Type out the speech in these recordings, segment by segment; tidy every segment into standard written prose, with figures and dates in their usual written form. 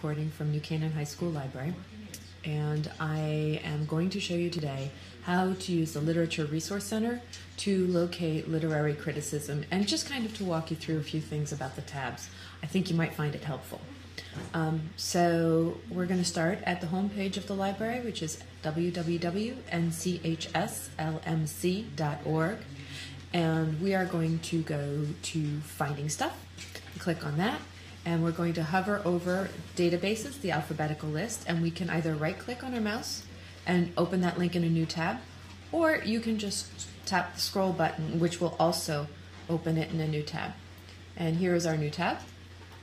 recording from New Canaan High School Library, and I am going to show you today how to use the Literature Resource Center to locate literary criticism and just kind of to walk you through a few things about the tabs. I think you might find it helpful. So we're going to start at the home page of the library, which is www.nchslmc.org, and we are going to go to Finding Stuff. Click on that, and we're going to hover over databases, the alphabetical list, and we can either right-click on our mouse and open that link in a new tab, or you can just tap the scroll button, which will also open it in a new tab. And here is our new tab.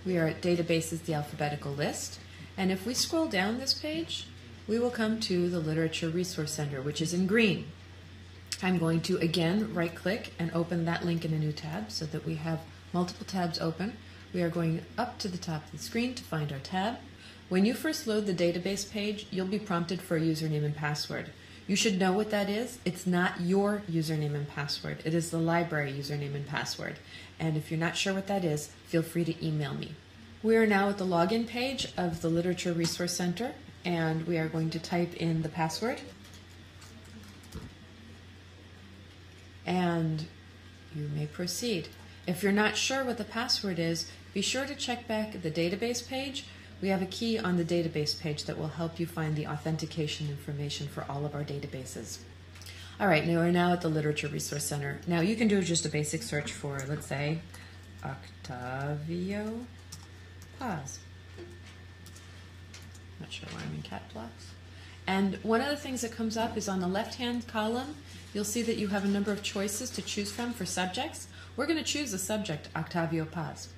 We are at Databases, the alphabetical list, and if we scroll down this page, we will come to the Literature Resource Center, which is in green. I'm going to again right-click and open that link in a new tab so that we have multiple tabs open. We are going up to the top of the screen to find our tab. When you first load the database page, you'll be prompted for a username and password. You should know what that is. It's not your username and password. It is the library username and password. And if you're not sure what that is, feel free to email me. We are now at the login page of the Literature Resource Center, and we are going to type in the password. And you may proceed. If you're not sure what the password is, be sure to check back at the database page. We have a key on the database page that will help you find the authentication information for all of our databases. All right, now we're now at the Literature Resource Center. Now you can do just a basic search for, let's say, Octavio Paz. Not sure why I'm in caps lock. And one of the things that comes up is on the left-hand column, you'll see that you have a number of choices to choose from for subjects. We're going to choose the subject, Octavio Paz.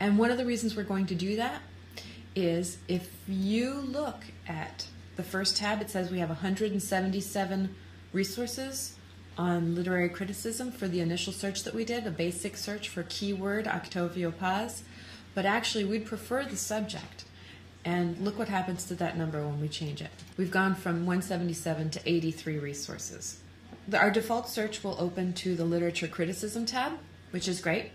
And one of the reasons we're going to do that is if you look at the first tab, it says we have 177 resources on literary criticism for the initial search that we did, a basic search for keyword Octavio Paz. But actually, we'd prefer the subject. And look what happens to that number when we change it. We've gone from 177 to 83 resources. Our default search will open to the Literature Criticism tab, which is great.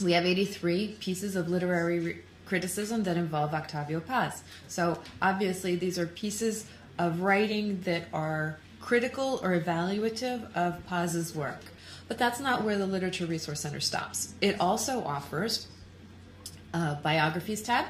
We have 83 pieces of literary criticism that involve Octavio Paz. So obviously these are pieces of writing that are critical or evaluative of Paz's work. But that's not where the Literature Resource Center stops. It also offers a Biographies tab.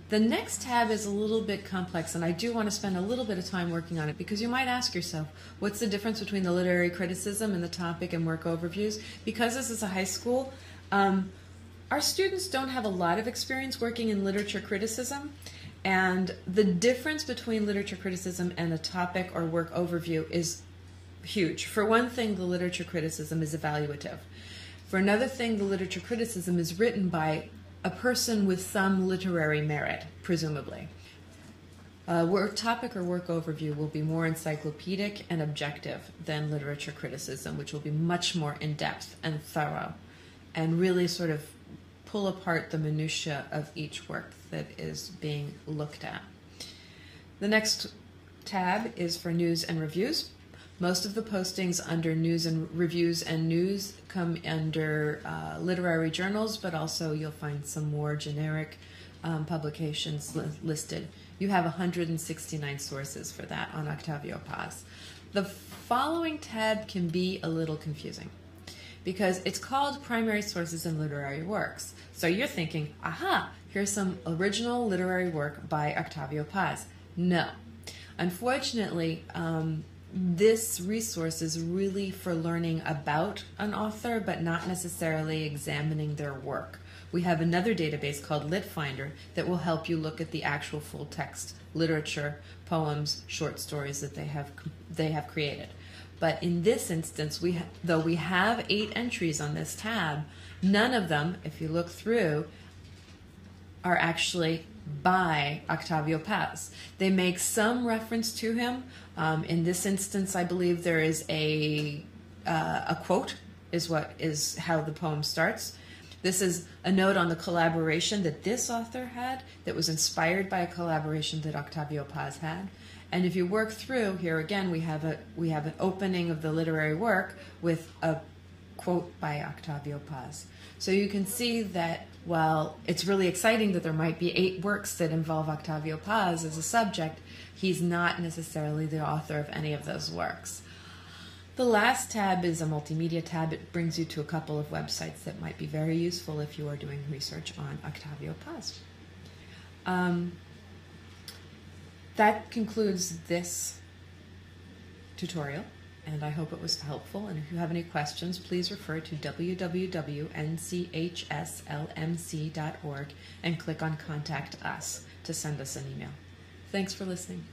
The next tab is a little bit complex, and I do want to spend a little bit of time working on it because you might ask yourself, what's the difference between the literary criticism and the topic and work overviews? Because this is a high school, our students don't have a lot of experience working in literature criticism, and the difference between literature criticism and a topic or work overview is huge. For one thing, the literature criticism is evaluative. For another thing, the literature criticism is written by a person with some literary merit, presumably. Work topic or work overview will be more encyclopedic and objective than literature criticism, which will be much more in-depth and thorough and really sort of pull apart the minutiae of each work that is being looked at. The next tab is for news and reviews. Most of the postings under news and reviews and news come under literary journals, but also you'll find some more generic publications listed. You have 169 sources for that on Octavio Paz. The following tab can be a little confusing because it's called Primary Sources in Literary Works. So you're thinking, aha, here's some original literary work by Octavio Paz. No. Unfortunately, this resource is really for learning about an author, but not necessarily examining their work. We have another database called LitFinder that will help you look at the actual full text literature, poems, short stories that they have created. But in this instance, though we have 8 entries on this tab, none of them, if you look through, are actually by Octavio Paz. They make some reference to him. In this instance, I believe there is a quote is how the poem starts. This is a note on the collaboration that this author had that was inspired by a collaboration that Octavio Paz had. And if you work through, here again we have an opening of the literary work with a quote by Octavio Paz. So you can see that while it's really exciting that there might be 8 works that involve Octavio Paz as a subject, he's not necessarily the author of any of those works. The last tab is a multimedia tab. It brings you to a couple of websites that might be very useful if you are doing research on Octavio Paz. That concludes this tutorial, and I hope it was helpful. And if you have any questions, please refer to www.nchslmc.org and click on Contact Us to send us an email. Thanks for listening.